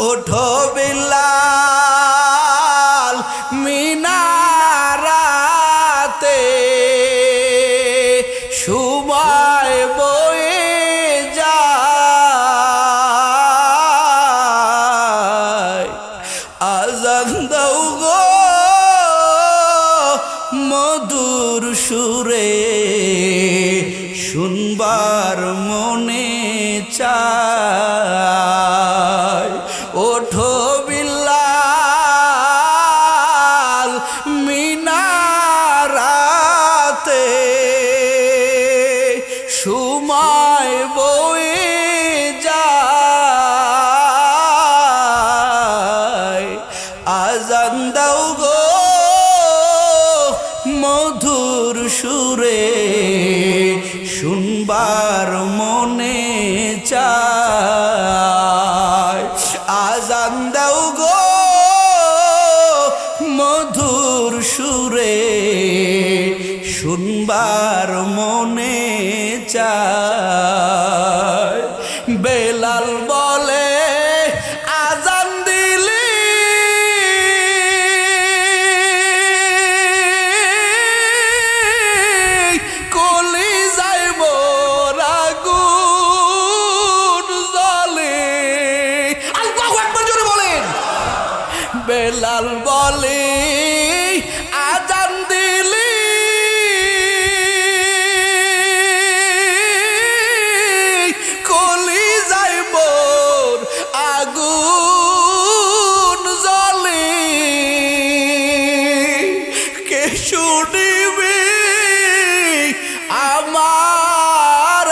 ওঠো বিলাল মিনারাতে সময় বয়ে যায় আজান দাও গো মধুর সুরে শুনবার মনে চায় ওঠো বিলাল মিনারাতে সময় বয়ে যায় আজান দাও গো মধুর সুরে শুনবার মনে চায় আজান দাও গো মধুর সুরে শুনবার মনে চায় বেলাল বলে আজান দিলি কলি যাইব রাগুন জলে আল্লাহু আকবার জোরে বলেন বেলাল বলে আজান দিলি কলি যাইব আগুন জলে কে শুনিবি আমার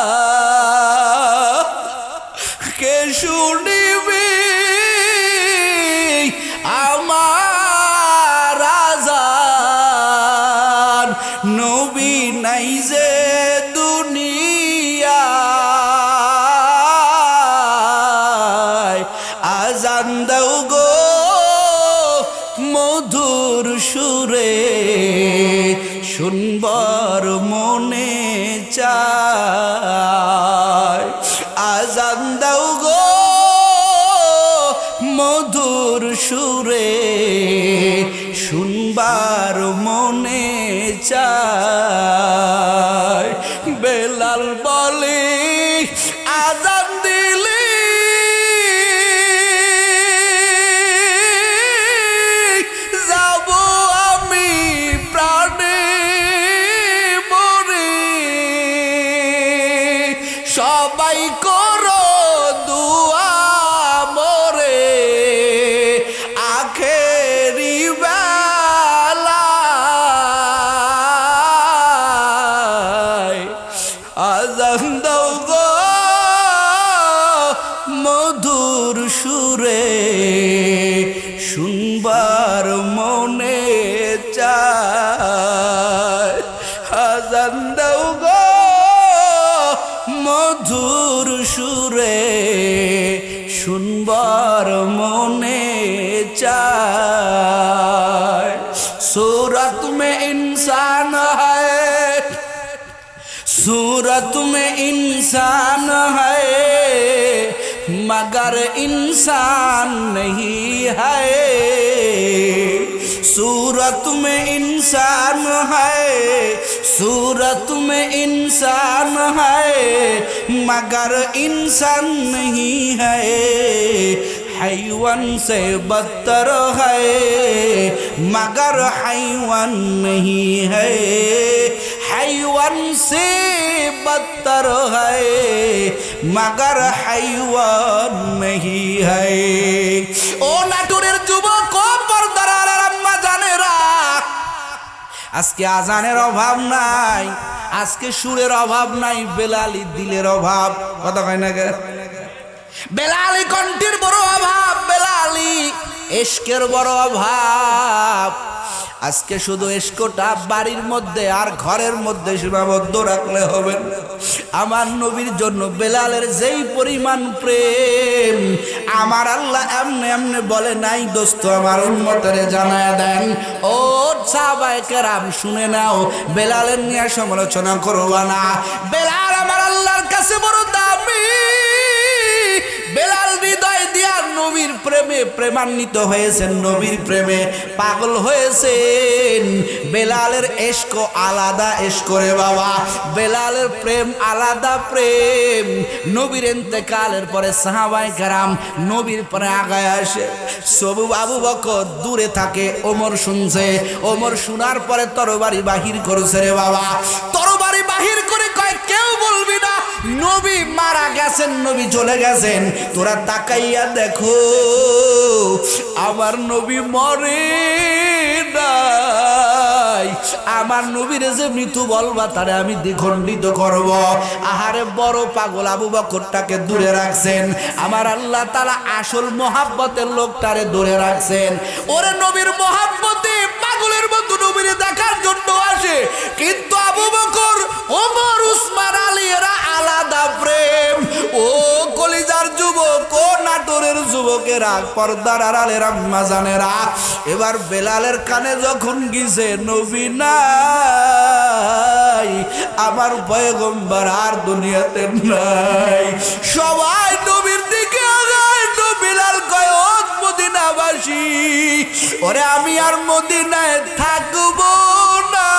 আযান কে শুনিবি আমার আযান নবী নাই যে দুনিয়ায় আজান দাও গো মধুর সুরে শুনবার মনে চায় আজান দাও গো মধুর সুরে শুনবার মনে চায় বেলাল বলে আজান দিলি যাব আমি প্রাণে মরে সবাই করো দুয়া মরে আখেরি বেলায় আজান দাও গো মধুর সুরে শুনবার মনে চায় আজান দাও গো মধুর সুরে শুনবার মনে চায় सूरत में इंसान है सूरत में इंसान है मगर इंसान नहीं है सूरत में इंसान है सूरत में इंसान है मगर इंसान नहीं है हैवान से बदतर है मगर हैवान नहीं है हैवान से बदतर है मगर हैवान नहीं है ओ नाटुरेर যুবক ও পর্দার আড়ার আম্মা জানেরা আজকে আজানের অভাব নাই আজকে সুরের অভাব নাই বেলালি দিলের অভাব কথা কয় না কে বেলালি কণ্ঠের বড় অভাব বেলালি ইশকের বড় অভাব আজকে শুধু ইশকটা বাড়ির মধ্যে আর ঘরের মধ্যে সীমাবদ্ধ রাখলে হবে না আমার নবীর জন্য বেলালের যেই পরিমাণ প্রেম আমার আল্লাহ এমনে এমনে বলে নাই দোস্ত আমার উম্মতের জানায় দেন ও সাহাবায়ে কেরাম শুনে নাও বেলালের নিয়ে সমালোচনা করবা না বেলাল আমার আল্লাহর কাছে বড় দামি বেলাল হৃদয় নবীর প্রেমে প্রেমান্বিত হয়েছেন, নবীর প্রেমে পাগল হয়েছেন। বেলালের ইশক আলাদা ইশক রে বাবা, বেলালের প্রেম আলাদা প্রেম। নবীর ইন্তেকালের পরে সাহাবায়ে কেরাম নবীর পরে আগায় আসে। সবু আবু বকর দূরে থাকে, ওমর শুনছে। ওমর শোনার পরে তরবারি বাহির করেছে রে বাবা। তরবারি বাহির করে কয়, কেউ বলবি না নবী মারা গেছেন, নবী চলে গেছেন। তোরা তাকাইয়া দেখো, আমার নবী মরে নাই। আমার নবীরে যে মৃত্যু বলবা তারে আমি দ্বিখণ্ডিত করব। আহারে বড় পাগল আবু বকরটাকে দূরে রাখছেন। আমার আল্লাহ তাআলা আসল মোহাব্বতের লোকটারে দূরে রাখছেন। ওরে নবীর মোহাব্বতে পাগলের মতো নবীরে দেখার জন্য আসে, কিন্তু আবু বকর, ওমর, উসমান, আলী এরা আলাদা প্রেম। ও কলিজার যুবক, ও নাটোরের যুবকেরা, পর্দার আড়ালের আম্মা জানেরা, এবার বেলালের কানে যখন গিয়েছে নবী নাই, আমার পয়গম্বর আর দুনিয়াতে নাই, সবাই নবীর দিকে আগায়। তো বেলাল কয়, ও মদিনাবাসী, ওরে আমি আর মদিনায় থাকবো না।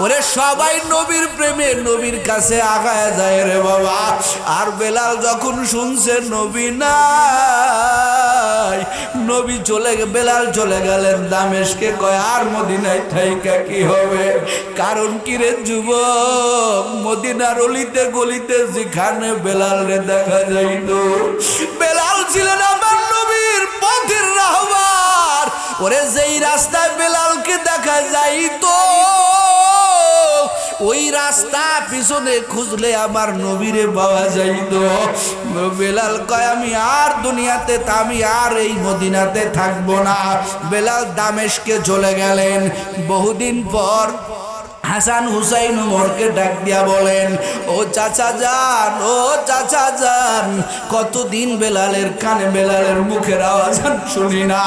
ওরে সবাই নবীর প্রেমে নবীর কাছে আগায় যায় রে বাবা। আর বেলাল যখন শুনছে নবী নাই, নবী বেলাল চলে গেলেন দামেশকে। কয়, আর মদিনায় থাইকা কি হবে? কারণ কি রে যুবক, মদিনার অলিতে গলিতে যেখানে বেলাল রে দেখা যাইত, বেলাল ছিলেন আমার নবীর পথের রাহবার। ওরে যেই রাস্তায় বেলালকে দেখা যাইতো, ওই রাস্তা পিছনে খুঁজলে আমার নবীরে পাওয়া যাইত। বেলাল কয়, আমি আর দুনিয়াতে, আমি আর এই মদিনাতে থাকবো না। বেলাল দামেশকে চলে গেলেন। বহুদিন পর হাসান হুসাইন ওমরকে ডাক দিয়া বলেন, ও চাচা যান, ও চাচা যান, কতদিন বেলালের কানে, বেলালের মুখের আওয়াজ শুনি না।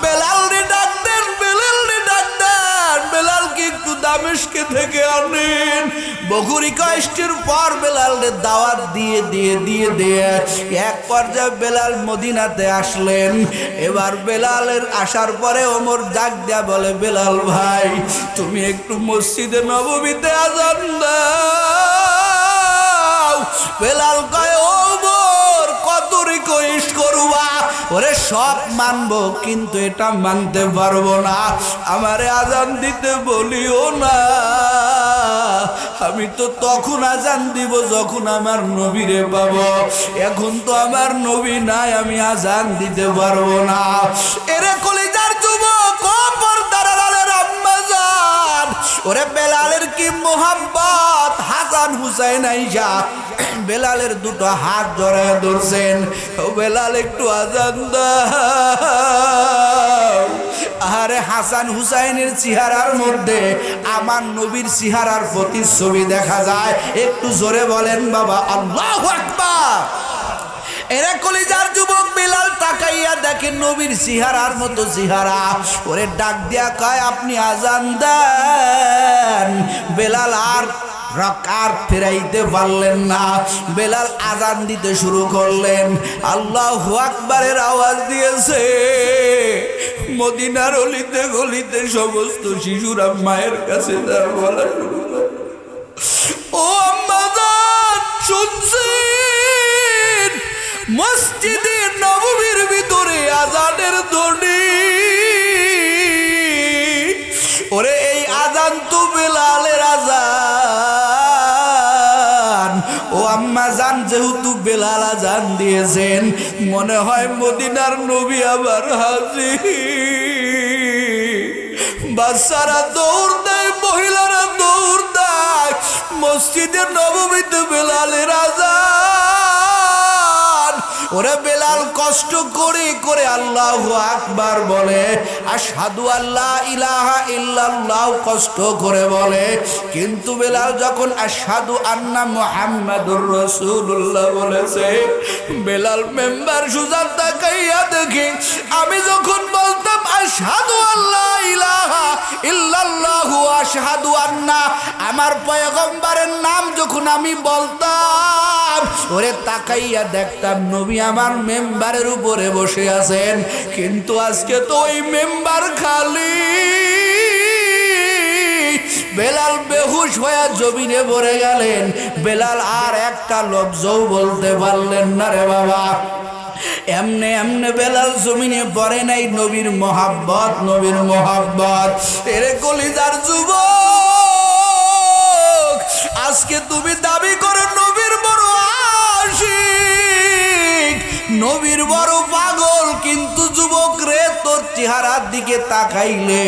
বেলাল রে ডাক দেন, বেলাল রে ডাক দেন, বেলালকে একটু দামেশকে থেকে আনেন। বহু রিকোয়েস্টের পর বেলালের দাওয়াত দিয়ে দিয়ে দিয়ে দিয়ে এক পর্যায়ে বেলাল মদিনাতে আসলেন। এবার বেলালের আসার পরে ওমর ডাক দিয়া বলে, বেলাল ভাই, তুমি একটু মসজিদে নববীতে আযান দাও। বেলাল কয়, ওমর কত রিকোয়েস্ট করবা? ওরে সব মানবো, কিন্তু এটা মানতে পারবো না। আমারে আজান দিতে বলিও না। আমি তো তখন আজান দিব যখন আমার নবীরে পাবো। এখন তো আমার নবী নাই, আমি আজান দিতে পারবো না। এরে কলিজার যুবক, ও পর্দার আড়ালের আম্মা জান, ওরে বেলালের কি মোহাব্বত! হাসান হুসাইন আইসা বেলালের দুটো হাত জড়ায় ধরছেন। ও বেলাল, একটু আজান দাও। আরে হাসান হুসাইনের চেহারার মধ্যে আমার নবীর চেহারার প্রতিচ্ছবি দেখা যায়। একটু জোরে বলেন বাবা, আল্লাহু আকবার। এরা কলিজার যুবক বেলাল তাকাইয়া দেখেন নবীর চেহারার মতো চেহারা। ওরে ডাক দিয়া কয়, আপনি আজান দেন। বেলাল আর রাকাত ফেরাইতে পারলেন না। বেলাল আজান দিতে শুরু করলেন। আল্লাহু আকবারের আওয়াজ দিয়েছে। মদিনার অলিতে গলিতে সমস্ত শিশুরা মায়ের কাছে বলা শুরু করে, ও আম্মা জান, শুনছেন? মসজিদে নববীর ভিতরে আজানের ধ্বনি। ওরে এই আজান তো বেলালের আজান। ও আম্মা জান, যেহেতু বেলাল আজান দিয়েছেন, মনে হয় মদিনার নবী আবার হাজির। বাচ্চারা দৌড় দেয়, মহিলারা দৌড় দেয়। মসজিদে নববীতে বেলালের আজান। ওরে বেলাল কষ্ট করে করে আল্লাহু আকবার বলে, আশহাদু আল্লা ইলাহা ইল্লাল্লাহ কষ্ট করে বলে। কিন্তু বেলাল যখন আশহাদু আন্না মুহাম্মাদুর রাসূলুল্লাহ বলেছে, বেলাল মেম্বার সুজাত তাকাইয়া দেখে, আমি যখন বলতাম আশহাদু আল্লা ইলাহা ইল্লাল্লাহ আশহাদু আন্না, আমার পয়গম্বরের নাম যখন আমি বলতাম, ওরে তাকাইয়া দেখতাম নবী নবী আমার মেম্বারের উপরে বসে আছেন, কিন্তু আজকে তো ওই মেম্বার খালি। বেলাল বেহুশ হয়ে জমিনে পড়ে গেলেন। বেলাল আর একটা লফজও বলতে পারলেন না রে বাবা। এমনে এমনে বেলাল জমিনে পড়ে নাই। নবীর মোহাব্বত, নবীর মোহাব্বত। এরে কলিজার যুবক, আজকে তুমি দাবি করো নবীর বড় আশিক, নবীর বড় পাগল, কিন্তু যুবক রে তোর চেহারার দিকে তাকাইলে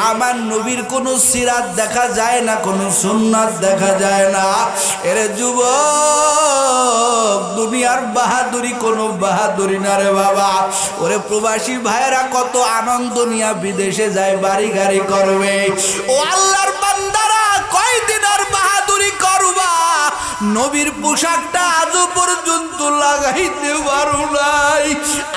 আমার নবীর কোনো সিরাত দেখা যায় না, কোনো সুন্নাত দেখা যায় না। এরে যুবক, দুনিয়ার বাহাদুরি কোনো বাহাদুরি না রে বাবা। ওরে প্রবাসী ভাইরা কত আনন্দ নিয়ে বিদেশে যায়, বাড়ি গাড়ি করবে। ও আল্লাহর বান্দারা, কয়দিন আর বাহাদুরি করবা? নবীর পোশাকটা আজও পর্যন্ত লাগাইতে পারো নাই,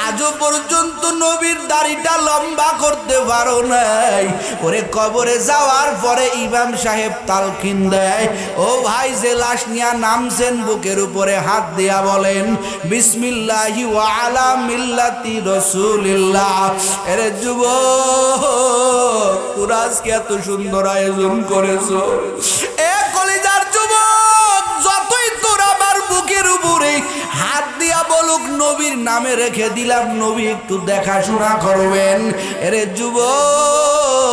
আজও পর্যন্ত নবীর দাড়িটা লম্বা করতে পারো নাই। ওরে কবরে যাওয়ার পরে ইমাম সাহেব তালকিন দেয়, ও ভাই যে লাশ নিয়া নামছেন বুকের উপরে হাত দিয়া বলেন বিসমিল্লাহি ওয়া আলা মিল্লাতি রাসূলিল্লাহ। এরে যুবক, তোরা আজকে এত সুন্দর আয়োজন করেছো। এ কলিজার যুবক, যতই তোর আমার বুকের উপরে হাত দিয়া বলুক নবীর নামে রেখে দিলাম, নবী একটু দেখাশোনা করবেন। এরে যুবক,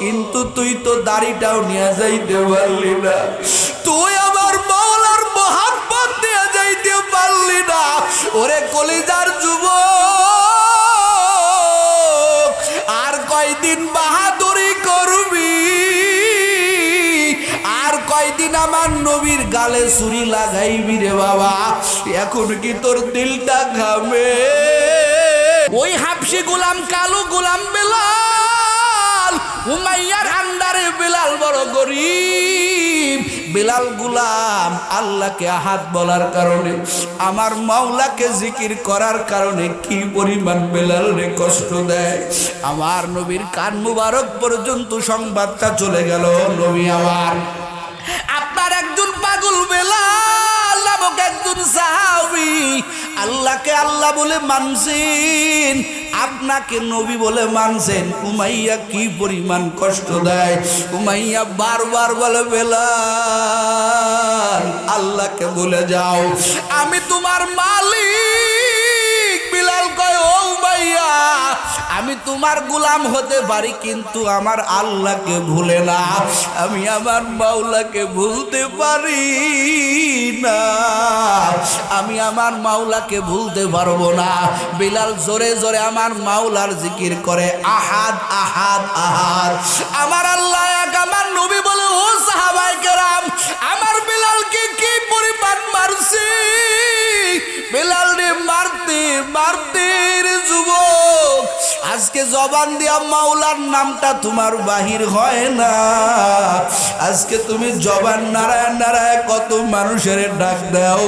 কিন্তু তুই তো দাড়িটাও নিয়ে যাইতে পারলি না, তুই আমার মাওলার মোহাব্বত নিয়ে যাইতে পারলি না। ওরে কলিজার যুবক, আর কয়দিন বাহাদুরি করবি? আর কয়দিন আমার নবীর গালে ছুরি লাগাইবি রে বাবা? এখন কি তোর দিলটা ঘামে? ওই হাবশি গোলাম, কালো গোলাম বেলাল, উমাইয়ার আন্ডারে বেলাল বড় গরিব। বেলাল গোলাম আল্লাহকে আহাদ বলার কারণে, আমার মাওলাকে জিকির করার কারণে কি পরিমাণ বেলাল রে কষ্ট দেয়। আমার নবীর কান মুবারক পর্যন্ত সংবাদটা চলে গেল, নবী আমার আপনার একজন পাগল বেলাল নামক একজন সাহাবী আল্লাহকে আল্লাহ বলে মানছেন, আপনাকে নবী বলে মানছেন। উমাইয়া কি পরিমাণ কষ্ট দেয়। উমাইয়া বারবার বলে বেলাল আল্লাহকে বলে যাও আমি তোমার মালিক। বেলাল কয় ও উমাইয়া, আমি তোমার গোলাম হতে পারি, কিন্তু আমার আল্লাহকে ভুলে না। আমি আমার মাওলাকে ভুলতে পারি না, আমি আমার মাওলাকে ভুলতে পারবো না। বেলাল জোরে জোরে আমার মাওলার জিকির করে, আহাদ আহাদ আহাদ, আমার আল্লাহ এক। আমার নবী বলে ও সাহাবায়ে কেরাম, আমার বেলালকে কি পরিমাণ মারছি। বেলাল রে মারতে মারতে রে যুবক, আজকে জবান দিয়া মাওলার নামটা তোমার বাহির হয় না। আজকে তুমি জবান নারায়ণ নারায়ণ কত মানুষের ডাক দাও,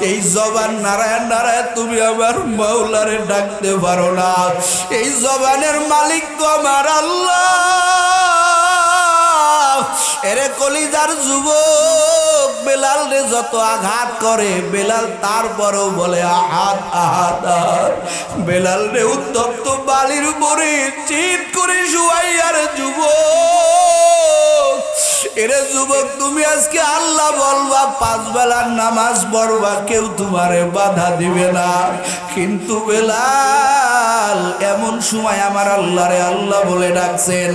এই জবান নারায়ণ নারায়ণ তুমি আমার মাওলারে ডাকতে পারো না। এই জবানের মালিক তো আমার আল্লাহ। এরে কলিজার যুবক, বেলাল রে যত আঘাত করে বেলাল তারপরও বলে আহাদ আহাদ আহাদ। বেলাল রে উত্তপ্ত বালির উপরে চিৎ করে শুয়াইয়ার যুবক। এরে যুবক, তুমি আজকে আল্লাহ বলবা, 5 বেলার নামাজ পড়বা, কেউ তোমারে বাধা দিবে না। কিন্তু বেলাল এমন সময় আমার আল্লাহরে আল্লাহ বলে ডাকছেন,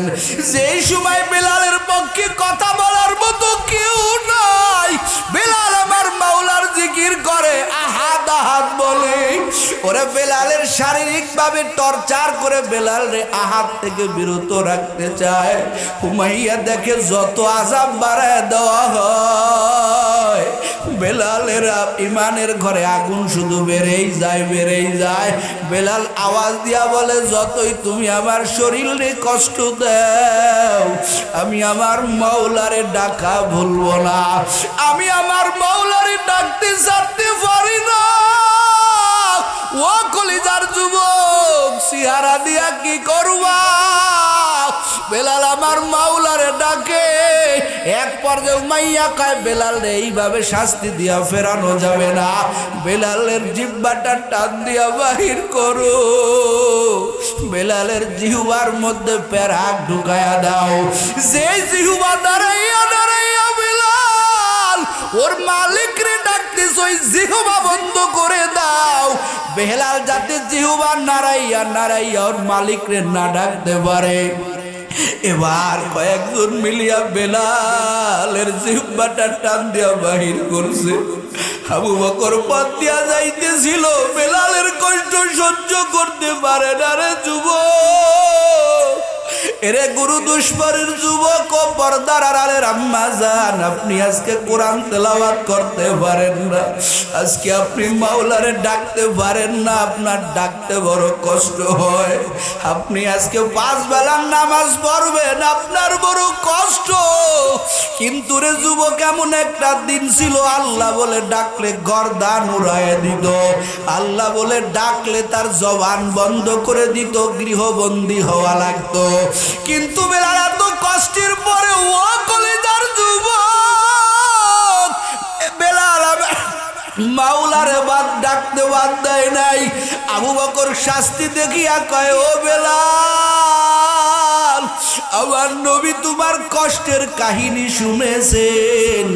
যেই সময় বেলালের পক্ষে কথা বলার মতো কেউ নাই। বেলাল আমার মাওলার জিকির করে, আহাদ আহাদ বলে। ওরে বেলালের শারীরিকভাবে টর্চার করে বেলাল রে আহাদ থেকে বিরত রাখতে চায়। উমাইয়া দেখে যত আযাব বাড়ায় দেওয়া হয়, বেলালের ইমানের ঘরে আগুন শুধু বেড়েই যায় বেড়েই যায়। বেলাল আওয়াজ দিয়া বলে, যতই তুমি আমার শরীরে কষ্ট দাও, আমি আমার মাওলারে ডাকা ভুলবো না। আমি আমার মাওলারে ডাকতে ছাড়তে পারি না। ও কলিজার যুবক, সিহারা দিয়া কি করবা? বেলাল আমার মাওলারে ডাকে, এক পর্যায়ে উমাইয়া কয় বেলাল রে এইভাবে শাস্তি দিয়া ফেরানো যাবে না, বেলালের জিহ্বাটা টান দিয়া বাহির করো, বেলালের জিহ্বার মধ্যে পেরাক ঢুকায়া দাও। যে জিহ্বা দাঁড়াইয়া দাঁড়াইয়া বেলাল ওর মালিক রে ডাকতেছ, ওই জিহ্বা বন্ধ করে দাও, বেলাল যাতে জিহ্বা নাড়াইয়া নাড়াইয়া ওর মালিক রে না ডাকতে পারে। এবার কয়েকজন মিলিয়া বেলালের জিহ্বাটা টান দিয়া বাহির করছে। আবু বকর পথ দিয়া যাইতেছিল, বেলালের কষ্ট সহ্য করতে পারে না রে যুবক, এরে গুরু দুশ্মনের যুবক ও পর্দার আড়ালের আম্মা জান, আপনি আজকে কোরআন তেলাওয়াত করতে পারেন না, আজকে আপনি মাওলারে ডাকতে পারেন না, আপনার ডাকতে বড় কষ্ট হয়, আপনি আজকে 5 বেলার নামাজ পড়বেন, আপনার বড় কষ্ট, কিন্তু রে যুবক এমন একটা দিন ছিল আল্লাহ বলে ডাকলে গর্দান উড়ায় দিত, আল্লাহ বলে ডাকলে তার জবান বন্ধ করে দিত, গৃহবন্দী হওয়া লাগতো। কিন্তু বেলাল এত কষ্টের পরে ও কলিজার যুবক বেলাল মাওলারে বাদ ডাকতে বাদ দেয় নাই। আবু বকর শাস্তি দেখিয়া কয় ও বেলাল, আমার নবী তোমার কষ্টের কাহিনী শুনেছেন,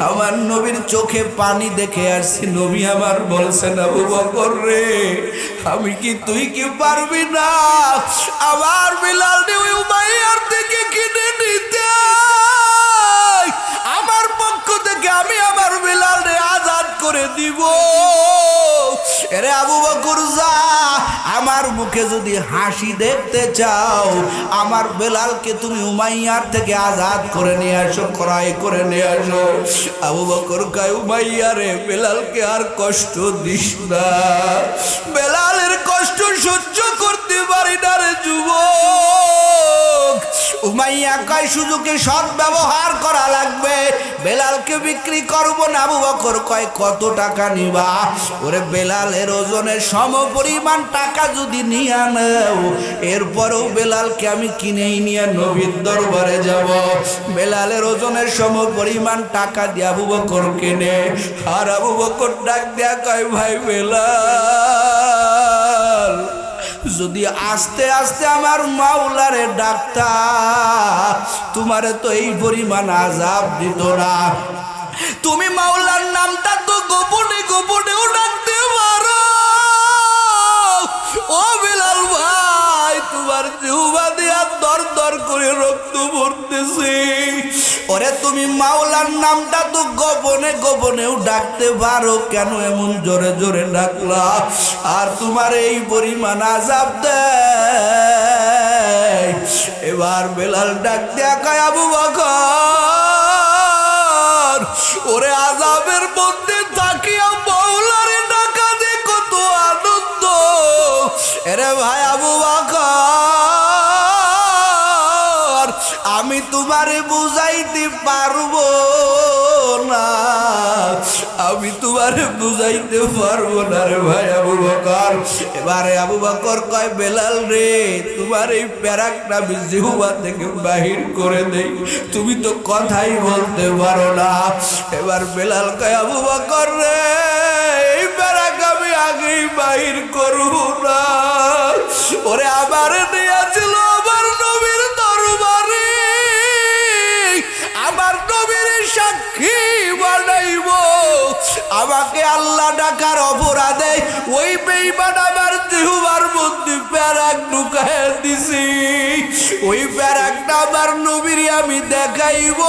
আমার নবীর চোখে পানি দেখে আসছি, নবী আমার বলছেন আবু বকর রে আমি কি তুই কি পারবি না আমার বেলাল রে ওই উমাইয়ার থেকে কিনে নিতে, আমার পক্ষ থেকে আমি আমার বেলাল রে আজাদ করে দিব। এরে আবু বকর যা, আমার মুখে যদি হাসি দেখতে চাও আমার বেলালকে তুমি উমাইয়ার থেকে আজাদ করে নিয়ে আসো, ক্রয় করে নিয়ে আসো। আবু বকর কয় উমাইয়া রে বেলালকে আর কষ্ট দিস না, বেলালের কষ্ট সহ্য করতে পারি না রে যুবক। উমাইয়া কয় সুযোগে সৎ ব্যবহার করা লাগবে, বেলালকে বিক্রি করবো না। আবু বকর কয় কত টাকা নিবা? ওরে বেলালের ওজনের সম পরিমাণ টাকা যদি নিয়ে আনো এরপরেও বেলালকে আমি কিনেই নিয়ে নবীর দরবারে যাব। বেলালের ওজনের সম পরিমাণ টাকা দিয়ে আবু বকর কিনে, আর আবু বকর ডাক দেয়া কয় ভাই বেলাল যদি আস্তে আস্তে আমার মাওলারে ডাকতা তোমারে তো এই পরিমাণ আযাব দিত না, তুমি মাওলার নামটা তো গোপনে গোপনেও ডাকতে পারো। ও বেলাল ভাই তোমার জিহ্বা দিয়া দর দর করে রক্ত পড়তেছে, ওরে তুমি মাওলার নামটা তো গোপনে গোপনেও ডাকতে পারো, কেন এমন জোরে জোরে ডাকলা আর তোমার এই পরিমাণ আযাব দেয়? এবার বেলাল ডাক দেয়া কয় আবু বকর ওরে আযাবের মধ্যে থাকিয়া মাওলারে ডাকা যে কত আনন্দ। এরে ভাই আবু বকর আমি তোমারে বুঝাইতে পারবো না, আমি তোমারে বুঝাইতে পারবো না রে ভাই আবু বকর। এবারে আবু বকর কয় বেলাল রে তোমার এই প্যারাকটা আমি জিহ্বা থেকে বাহির করে দেই, তুমি তো কথাই বলতে পারো না। এবার বেলাল কয় আবু বকর রে এই প্যারাক আমি আগেই বাহির করব না, ওরে আবার নিয়েছিল আমার নবীর দরবারে, আমার নবীর সাক্ষী বানাইব, আমাকে আল্লাহ ডাকার অপরাধে ওই বেঈমান আমার জিহ্বার মধ্যে প্যারাক ঢুকায় দিছি, ওই প্যারাকটা আমার নবীর আমি দেখাইব,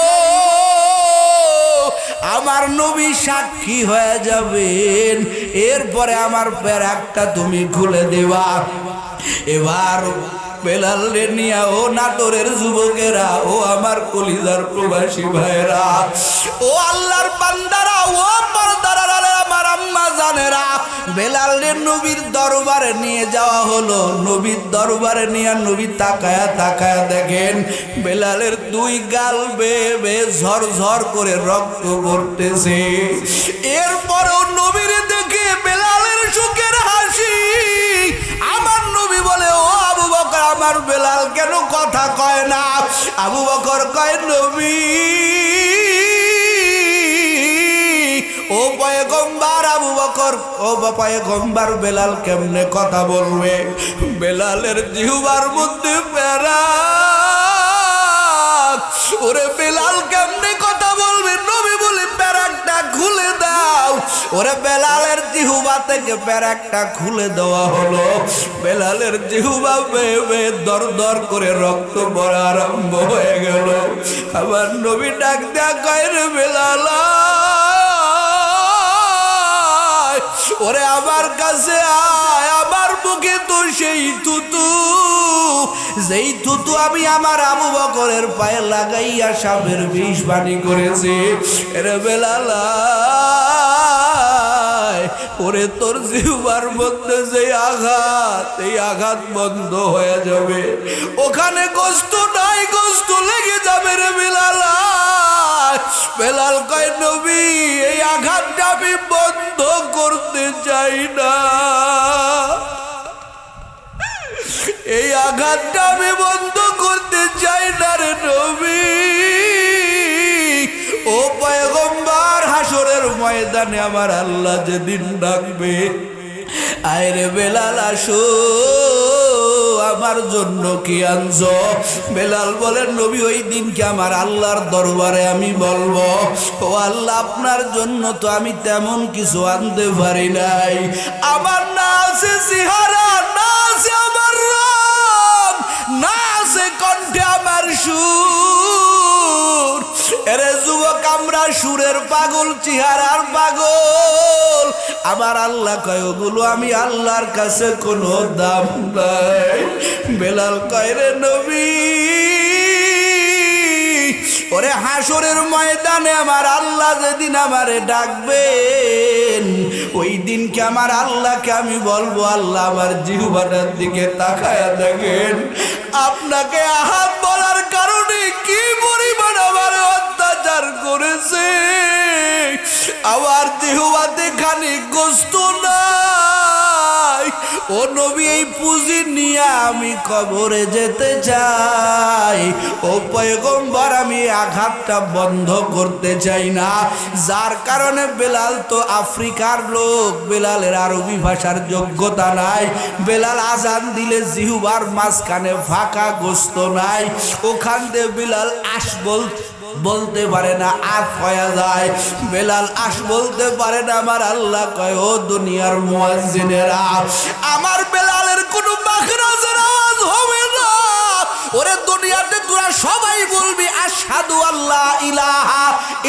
আমার নবী সাক্ষী হয়ে যাবেন, এরপরে আমার প্যারাকটা তুমি খুলে দেবা। এবার বেলালে নিয়া ও নাটোরের যুবকেরা, ও আমার কলিজার প্রবাসী ভাইরা, ও আল্লাহর বান্দারা, ও পর্দার আমার আম্মা জানেরা, বেলালের নবীর দরবারে নিয়ে যাওয়া হলো। নবীর দরবারে নিয়ে নবী তাকায়া তাকায়া দেখেন বেলালের দুই গাল বেয়ে বেয়ে ঝরঝর করে রক্ত পড়তেছে। এরপরও নবীর দেখে বেলালের সুখের হাসি। আমার নবী বলে ও আবু বকর আমার বেলাল কেন কথা কয় না? আবু বকর কয় নবী ও পয়গম্বর আবু বকর, ও পয়গম্বর বেলাল কেমনে কথা বলবে? বেলালের জিহ্বার মধ্যে প্যারাক। ওরে বেলাল কেমনে কথা বলবে? নবী বলে প্যারাকটা খুলে দাও। ওরে বেলালের জিহ্বা থেকে প্যারাকটা খুলে দেওয়া হলো। বেলালের জিহ্বা বেয়ে বেয়ে দর দর করে রক্ত পড়া আরম্ভ হয়ে গেল। আবার নবী ডাক দেয়া কয়, রে বেলাল ওরে আমার কাছে আয়। আমার মুখে তো সেই থুতু, যেই থুতু আমি আমার আবু বকরের পায়ে লাগাইয়া সাপের বিষ বাণী করেছি। রে বেলাল ওরে তোর জিহ্বার মধ্যে যে আঘাত, এই আঘাত বন্ধ হয়ে যাবে। ওখানে কষ্ট নাই, কষ্ট লেগে যাবে রে বেলাল। বেলাল কয়, নবী এই আঘাতটা আমি বন্ধ করতে চাই না, এই আঘাতটা আমি বন্ধ করতে চাই না রে নবী। ও পয়গম্বর, হাসরের ময়দানে আমার আল্লাহ যেদিন ডাকবে, আয় রে বেলাল আসো, আমার জন্য কি আনছো? বেলাল বলেন, নবী ওই দিনকে আমার আল্লাহর দরবারে আমি বলবো, ও আল্লাহ আপনার জন্য তো আমি তেমন কিছু আনতে পারি নাই। আমার না আছে চেহারা, না আছে আমার রব, না আছে কণ্ঠে আমার সুর। এরে যুবক, আমরা সুরের পাগল, চেহারার পাগল। আমার আল্লাহ কয়, ওগুলো আমি আল্লাহর কাছে কোনো দাম নাই। বেলাল কয়, রে নবী ওরে হাসরের ময়দানে আমার আল্লাহ যেদিন আমারে ডাকবেন, ওই দিনকে আমার আল্লাহকে আমি বলবো, আল্লাহ আমার জিহ্বাটার দিকে তাকায়া দেখেন, আপনাকে আহাত বলার কারণে কি পরিমাণ আমার অত্যাচার করেছে। আমার জিহ্বাতে খানিক গোস্ত নাই। ও নবী, এই পুঁজি নিয়ে আমি কবরে যেতে চাই। ও পয়গম্বর, আমি আঘাতটা বন্ধ করতে চাই না। যার কারণে বেলাল তো আফ্রিকার লোক, বেলালের আরবি ভাষার যোগ্যতা নাই। বেলাল আজান দিলে জিহ্বার মাঝখানে ফাঁকা গোস্ত নাই, ওখান দিয়ে বেলাল আশ বলতে পারে না, আজ হয়ে যায়। বেলাল আশ বলতে পারে না। আমার আল্লাহ কয়, ও দুনিয়ার মুয়াজ্জিনেরা, আমার বেলালের কোনো মাখরাজের আওয়াজ হবে না। ওরে দুনিয়াতে তোরা সবাই বলবি আশহাদু আল্লা ইলাহা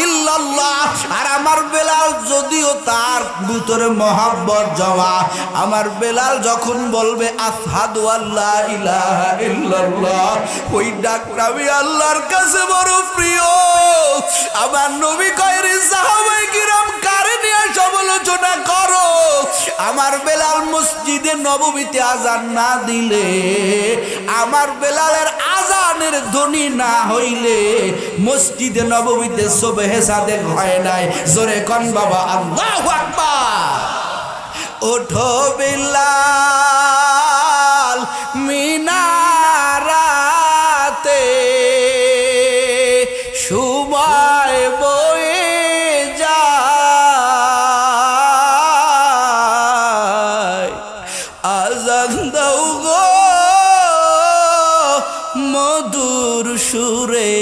ইল্লাল্লাহ, আর আমার বেলাল যদিও তার ভিতরে মহব্বত জমা, আমার বেলাল যখন বলবে আশহাদু আল্লা ইলাহা ইল্লাল্লাহ, ওই ডাকটা আমি আল্লাহর কাছে বড় প্রিয়। আমার নবী কয়, রে সাহাবায়ে কিরাম কারে নিয়ে সমালোচনা করো? আমার বেলাল মসজিদে নববীতে আজান না দিলে, আমার বেলালের আজানের ধ্বনি না হইলে মসজিদে নববীতে সুবহে সাদেক হয় নাই। জোরে কোন বাবা আল্লাহু আকবার। ওঠো বেলাল মিনারাতে, সময় বয়ে যায়, আজান দাও গো মধুর সুরে,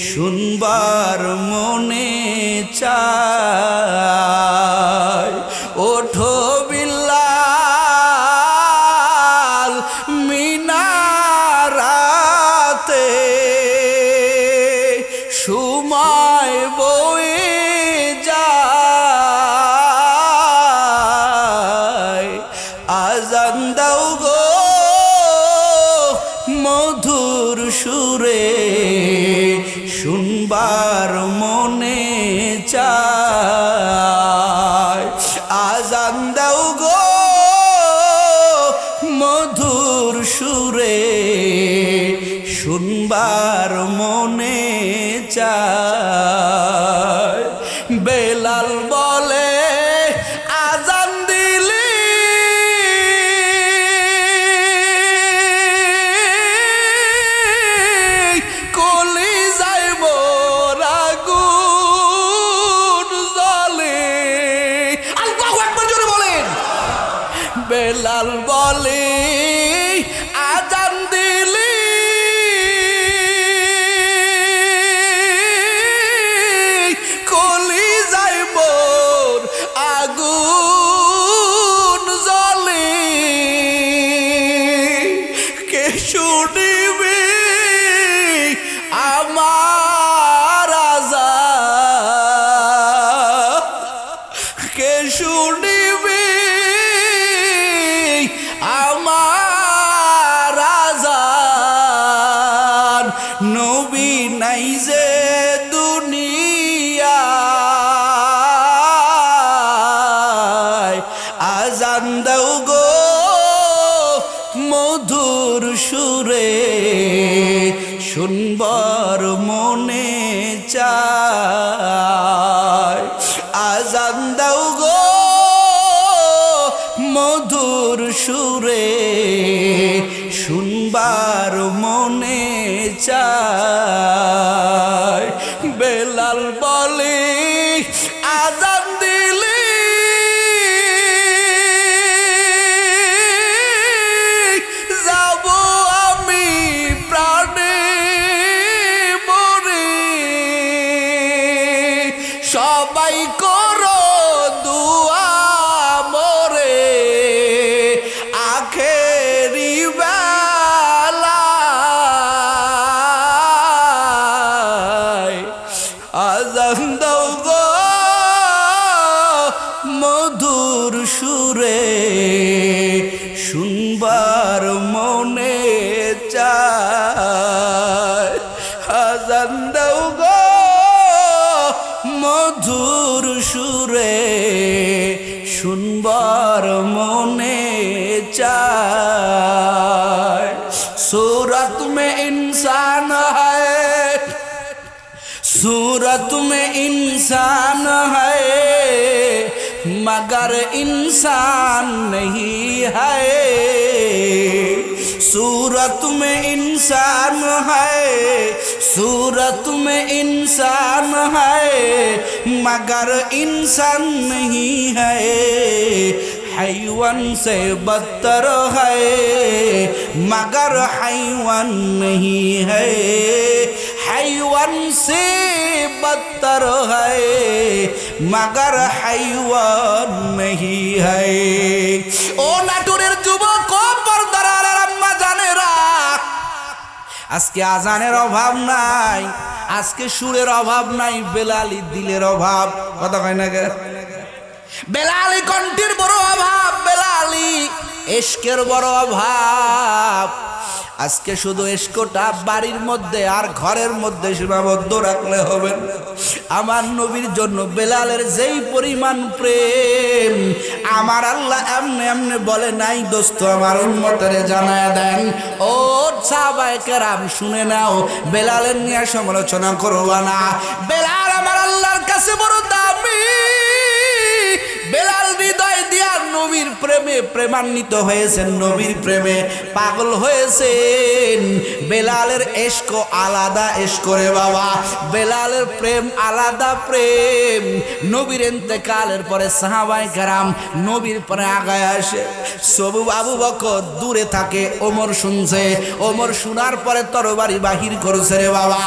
শুনবার মনে চায়। ওঠো বিল্লাল মিনারাতে, সময় বয়ে যায়, আজান দাও গো মধুর সুরে, শুনবার মনে চায়। আজান দাও গো মধুর সুরে, শুনবার মনে চায়। বেলাল বলে, আজান দিলি কলি যাইব রাগুন বেলাল বলে আজান দিলি কলি যাইব আগুন জ্বলে কে শুনিবে আমার আযান কে শুনিবে আমার আযান নবী নাই যে দুনিয়ায় আযান দাও গো মধুর সুরে শুনবার মনে চায় আযান দাও গো মধুর সুরে শুনবার মনে চায় বেলাল বলে আযান দিলি যাব আমি প্রাণে মরে সবাই করো দুয়া মরে আখেরি বেলায় আযান দাও গো মধুর সুরে শুনবার মনে চায় আযান দাও গো মধুর সুরে শুনবার মনে চায় सूरत में इंसान है सूरत में इंसान है मगर इंसान नहीं है सूरत में इंसान है सूरत में इंसान है मगर इंसान नहीं है हैवान से बदतर है मगर हैवान नहीं है हैवान से बदतर है मगर हैवान नहीं है ओ नाटुरेर যুবক ও পর্দার আড়ার আম্মা জানেরা আজকে আজানের অভাব নাই আজকে সুরের অভাব নাই বেলালি দিলের অভাব কথা কয় না কে বেলালি কণ্ঠের বড় অভাব বেলালি ইশকের বড় অভাব আজকে শুধু ইশকটা বাড়ির মধ্যে আর ঘরের মধ্যে সীমাবদ্ধ রাখলে হবে না আমার নবীর জন্য বেলালের যেই পরিমাণ প্রেম আমার আল্লাহ এমনি এমনি বলে নাই দোস্ত আমার উম্মতের জানায় দেন ও সাহাবায়ে কেরাম শুনে নাও বেলালের নিয়ে সমালোচনা করবা না বেলাল আমার আল্লাহর কাছে বড় দামি বেলাল হৃদয় দিয়া নবীর প্রেমে প্রেমান্বিত হয়েছেন নবীর প্রেমে পাগল হয়েছেন বেলালের ইশক আলাদা ইশক রে বাবা বেলালের প্রেম আলাদা প্রেম নবীর ইন্তেকালের পরে সাহাবায়ে কেরাম নবীর পরে আগায় আসে সবু আবু বকর দূরে থাকে ওমর শুনছে ওমর শোনার পরে তরবারি বাহির করেছে রে বাবা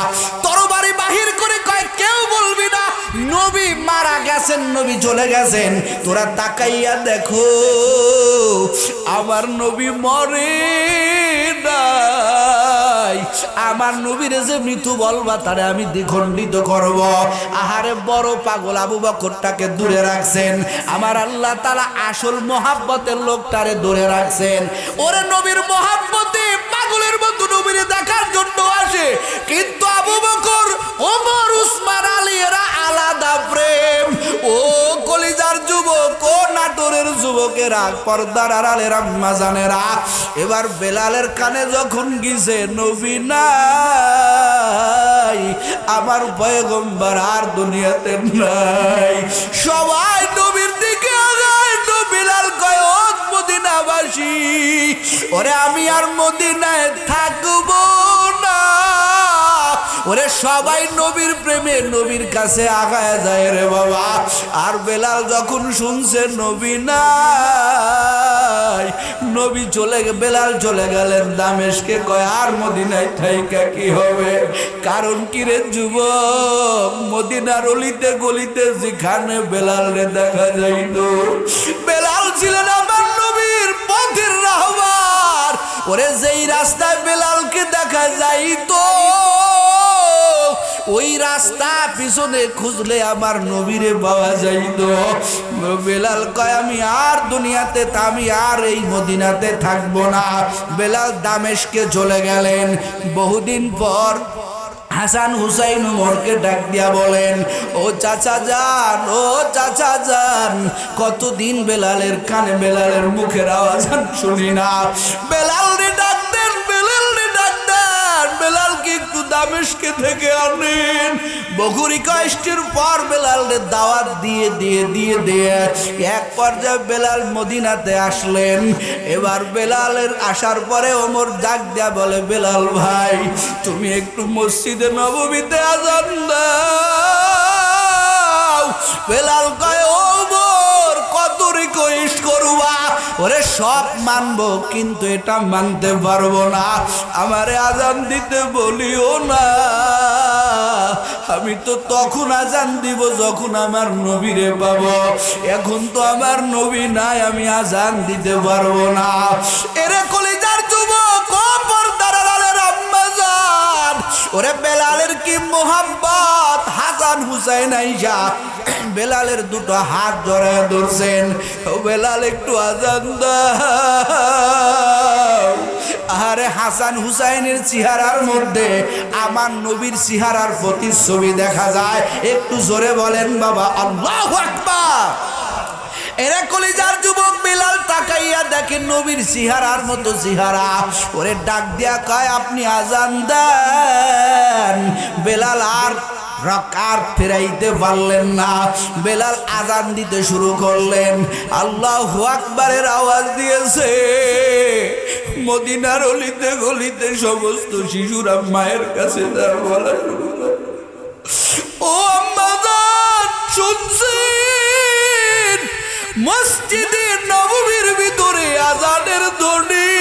তরবারি বাহির করে কয় কেউ বলবি না নবী মারা গেছেন নবী চলে গেছেন তোরা তাকাইয়া দেখো আমার নবী মরে নাই আমার নবীর যে মৃত্যু বলবা তারে আমি দ্বিখণ্ডিত করব আহারে বড় পাগল আবু বকরটাকে দূরে রাখছেন আমার আল্লাহ তাআলা আসল মোহাব্বতের লোকটারে দূরে রাখছেন ওরে নবীর মোহাব্বতে পাগলের মতো নবীরে দেখার জন্য আসে কিন্তু আবু বকর ওমর উসমান আলী এরা আলাদা প্রেম ও কলিজার যুবক ও নাটোরের যুবকেরা পর্দার আড়ালের আম্মা জানেরা এবার বেলালের কানে যখন গিয়েছে নবী নাই আমার পয়গম্বর আর দুনিয়াতে নাই সবাই নবীর দিকে আগায় তো বেলাল কয় ও মদিনাবাসী ওরে আমি আর মদিনায় থাকবো না ওরে সবাই নবীর প্রেমে নবীর কাছে আগায় যায় রে বাবা আর বেলাল যখন শুনছে নবী নাই নবী বেলাল চলে গেলেন দামেস্কে। কয় আর মদিনায় থাইকা কি হবে? কারণ কি রে যুবক, মদিনার অলিতে গলিতে যেখানে বেলালরে দেখা যাইত, বেলাল ছিলেন আমার নবীর পথের রাহবার। ওরে যেই রাস্তায় বেলালকে দেখা যাইতো ওই রাস্তা পিছনে খুঁজলে আমার নবীরে পাওয়া যাইত। বেলাল কয় আমি আর দুনিয়াতে, আমি আর এই মদিনাতে থাকবো না। বেলাল দামেস্কে চলে গেলেন। বহুদিন পর হাসান হুসাইন উমরকে ডাক দিয়া বলেন, ও চাচা যান, ও চাচা যান, কতদিন বেলালের কানে, বেলালের মুখের আওয়াজ শুনি না। বেলাল রে ডাক দেন, বেলাল রে ডাক দেন, বেলালকে একটু দামেস্কে থেকে আনেন। বহু রিকোয়েস্টের পর বেলালের দাওয়াত দিয়ে এক পর্যায়ে বেলাল মদিনাতে আসলেন। এবার বেলালের আসার পরে ওমর ডাক দিয়া বলে, বেলাল ভাই তুমি একটু মসজিদে নববীতে আযান দাও। বেলাল কয়, ওমর কত রিকোয়েস্ট করবা? ওরে সব মানবো, কিন্তু এটা মানতে পারবো না, আমারে আযান দিতে বলিও না। আমি তো তখন আযান দিব যখন আমার নবীরে পাবো, এখন তো আমার নবী নাই, আমি আযান দিতে পারবো না। এরে কলিজার যুবক, ও পর্দার আড়ালের আম্মা জান, ওরে বেলালের কি মোহাব্বত! হাসান হুসাইন আইসা বেলালের দুটো হাত জড়ায় ধরছেন, ও বেলাল একটু আযান দাও। আরে হাসান হুসাইনের চেহারার মধ্যে আমার নবীর চেহারার প্রতিচ্ছবি দেখা যায়। একটু জোরে বলেন বাবা আল্লাহু আকবার। এরা কলিজার যুবক বেলাল তাকাইয়া দেখেন নবীর চেহারার মতো চেহারা। ওরে ডাক দিয়া কয়, আপনি আযান দেন। বেলাল আর রাকাত ফেরাইতে পারলেন না। বেলাল আযান দিতে শুরু করলেন। আল্লাহু আকবারের আওয়াজ দিয়েছে। মদিনার অলিতে গলিতে সমস্ত শিশুরা মায়ের কাছে বলা শুরু করে, ও আম্মা জান শুনছেন? মসজিদে নববীর ভিতরে আযানের ধ্বনি।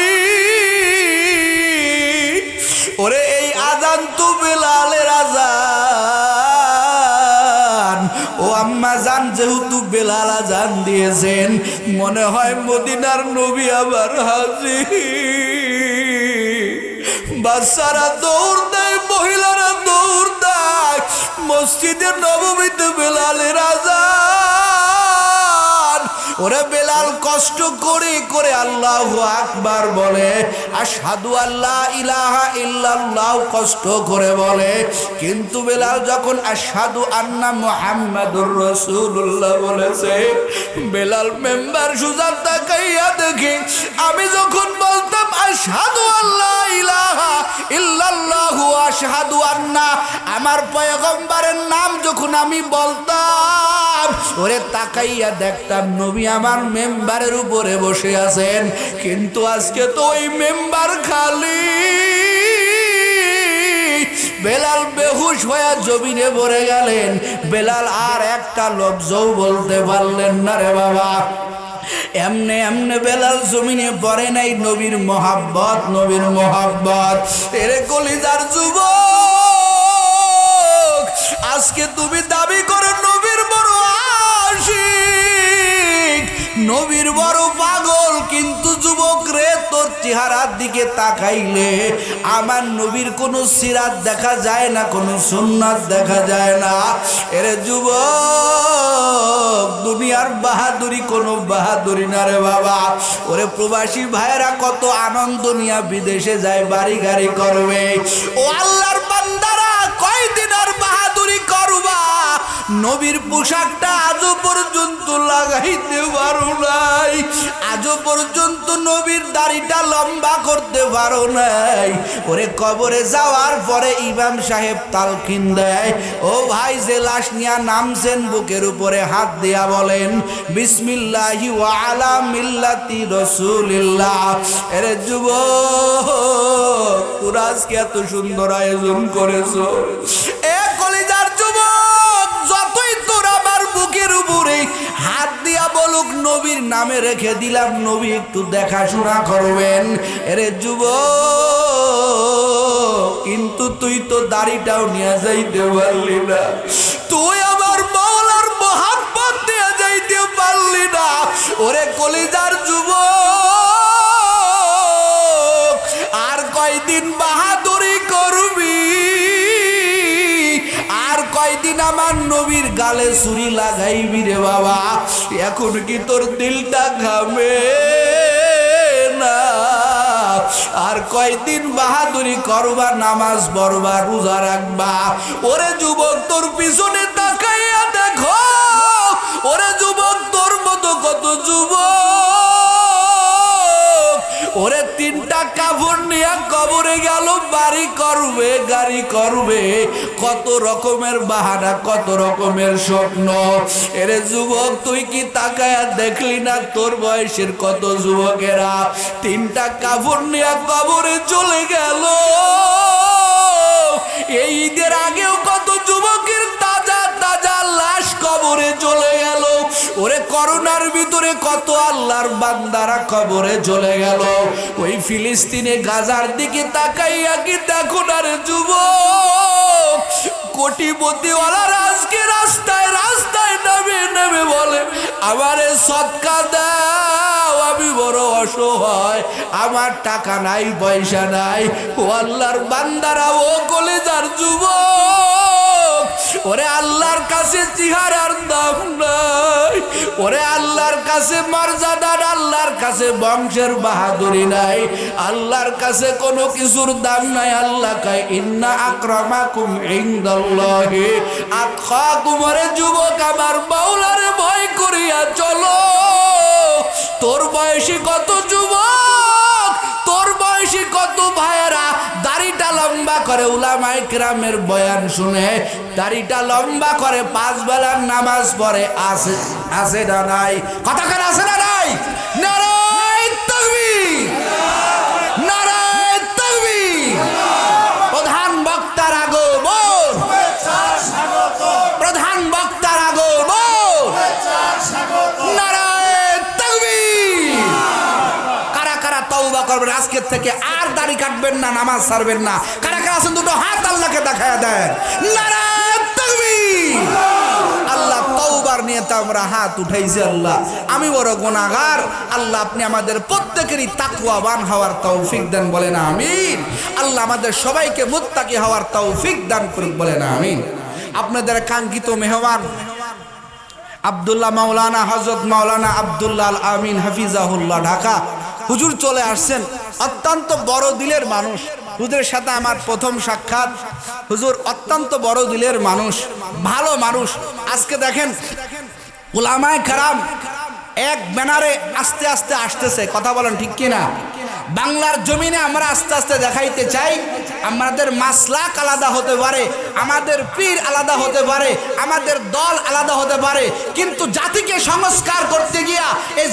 ওরে এই আযান তো বেলালের আযান। ও আম্মা জান, যেহেতু বেলাল আযান দিয়েছেন, মনে হয় মদিনার নবী আবার হাজির। বাচ্চারা দৌড় দেয়, মহিলারা দৌড় দেয়, মসজিদে নববীতে বেলালের আযান। ওরে বেলাল কষ্ট করে করে আল্লাহু আকবার বলে, আশহাদু আল্লা ইলাহা ইল্লাল্লাহ কষ্ট করে বলে। কিন্তু বেলাল যখন আশহাদু আন্না মুহাম্মাদুর রাসূলুল্লাহ বলেছে, বেলাল মেম্বার সুজা তাকাইয়া দেখে, আমি যখন বলতাম আশহাদু আল্লা ইলাহা ইল্লাল্লাহু আশহাদু আন্না, আমার পয়গম্বরের নাম যখন আমি বলতাম, ওরে তাকাইয়া দেখতাম নবী আমার মেম্বারের উপরে বসে আছেন। কিন্তু আজকে তো ওই মেম্বার খালি। বেলাল বেহুশ হয়ে জমিনে পড়ে গেলেন। বেলাল আর একটা লফজও বলতে পারলেন না রে বাবা। এমনে এমনে বেলাল জমিনে পড়ে নাই। নবীর মোহাব্বত, নবীর মোহাব্বত। এরে কলিজার যুবক, আজকে তুমি দাবি করো নবীর বড় আশিক, নবীর বড় পাগল, কিন্তু যুবক রে তোর চেহারার দিকে তাকাইলে আমার নবীর কোনো সিরাত দেখা যায় না, কোনো সুন্নাত দেখা যায় না। এরে যুবক, দুনিয়ার বাহাদুরি কোনো বাহাদুরি না রে বাবা। ওরে প্রবাসী ভাইরা কত আনন্দ নিয়ে বিদেশে যায়, বাড়ি গাড়ি করবে। ও আল্লাহর বান্দারা, কয়দিন আর বাহাদুরি করবা? নবীর পোশাকটা আজও পর্যন্ত লাগাইতে পারো নাই, আজও পর্যন্ত নবীর দাড়িটা লম্বা করতে পারো নাই। ওরে কবরে যাওয়ার পরে ইমাম সাহেব তালকিন দেয়, ও ভাই যে লাশ নিয়া নামছেন বুকের উপরে হাত দিয়া বলেন বিসমিল্লাহি ওয়া আলা মিল্লাতি রাসূলিল্লাহ। এরে যুবক, তোরা আজকে এত সুন্দর আয়োজন করেছো। এ কলিজার যুবক, যতই তোর আমার বুকের উপরে হাত দিয়া বলুক নবী নবীর নামে রেখে দিলাম, নবী একটু দেখাশোনা করবেন। এরে যুবক, কিন্তু তুই তো দাড়িটাও নিয়ে যাইতে পারলি না, তুই আমার মাওলার মোহাব্বত নিয়ে যাইতে পারলি না। ওরে কলিজার যুবক, আর কয়দিন বাহাদুরি করবি? আর কয়দিন আমার নবীর গালে ছুরি লাগাইবি রে বাবা? এখন কি তোর দিলটা ঘামে না? আর কয়দিন বাহাদুরি করবা, নামাজ পড়বা, রোজা রাখবা? ওরে যুবক, তোর পিছনে তাকাইয়া দেখো। ওরে যুবক, তোর মতো কত যুবক ওরে তিনটা কাপড় নিয়ে কবরে গেল, বাড়ি করবে, গাড়ি করবে, কত রকমের বাহানা, কত রকমের স্বপ্ন। এরে যুবক, তুই কি তাকায়া দেখলি না তোর বয়সের কত যুবকেরা তিনটা কাপড় নিয়ে কবরে চলে গেল? এই ঈদের আগেও কত যুবকের তাজা তাজা লাশ কবরে চলে গেল। ওরে করোনার ভিতরে কত আল্লাহর বান্দারা কবরে চলে গেল। ওই ফিলিস্তিনে গাজার দিকে তাকাইয়া কি দেখো না রে যুবক? কোটিপতিওয়ালারা আজকে রাস্তায় রাস্তায় নামে নামে বলে, আমারে সদকা দাও, আমি বড় অসহায়, আমার টাকা নাই, পয়সা নাই। ও আল্লাহর বান্দারা, ও কলেজার যুবক, ওরে আল্লাহর কাছে চেহারার দাম নাই, ওরে আল্লাহর কাছে মর্যাদা, আল্লাহর কাছে বংশের বাহাদুরি নাই, আল্লাহর কাছে কোনো কিছুর দাম নাই। আল্লাহ কয়, ইন্না আকরামাকুম ইনদাল্লাহি আতকাকুম। ওরে যুবক, আমার মাওলারে ভয় করিয়া চলো। তোর বয়সী কত যুবক, তোর বয়সী কত ভাইয়েরা দাড়িটা লম্বা করে, উলামায়ে কেরামের বয়ান শুনে দাড়িটা লম্বা করে, 5 বেলার নামাজ পড়ে, আছে আছে না নাই? কথা কার আছে না নাই? নারায়ে তাকবীর, নারায়ে তাকবীর। প্রধান বক্তার আগমন, প্রধান বক্তার আগমন, নারায়ে তাকবীর। কারা কারা তওবা করবেন আজকের থেকে, আর দাড়ি কাটবেন না, নামাজ ছাড়বেন না? কারা কারা আছেন দুটো হাত আল্লাহকে দেখায়া দেন। নারায়ে তাকবীর। আল্লাহ তওবার নিয়তে আমরা হাত উঠাইছি। আল্লাহ, আমি বড় গুনাহগার, আল্লাহ আপনি আমাদের প্রত্যেকেরই তাকওয়াবান হওয়ার তৌফিক দেন, বলেন আমিন। আল্লাহ আমাদের সবাইকে মুত্তাকি হওয়ার তৌফিক দান করুন, বলেন আমিন। আপনাদের কাঙ্ক্ষিত মেহমান আব্দুল্লাহ মাওলানা, হযরত মাওলানা আব্দুল্লাহ আল আমিন হাফিজাহুল্লাহ, ঢাকা। হুজুর চলে আসছেন, অত্যন্ত বড় দিলের মানুষ। হুজুরের সাথে আমার প্রথম সাক্ষাৎ। হুজুর অত্যন্ত বড় দিলের মানুষ, ভালো মানুষ। আজকে দেখেন উলামায়ে কেরাম এক ব্যানারে আস্তে আস্তে আসতেছে, কথা বলেন ঠিক কিনা? বাংলার জমিনে আমরা আস্তে আস্তে দেখাইতে চাই, আমাদের মাসলাক আলাদা হতে পারে, আমাদের পীর আলাদা হতে পারে, আমাদের দল আলাদা হতে পারে, কিন্তু জাতিকে সংস্কার করতে গিয়া এই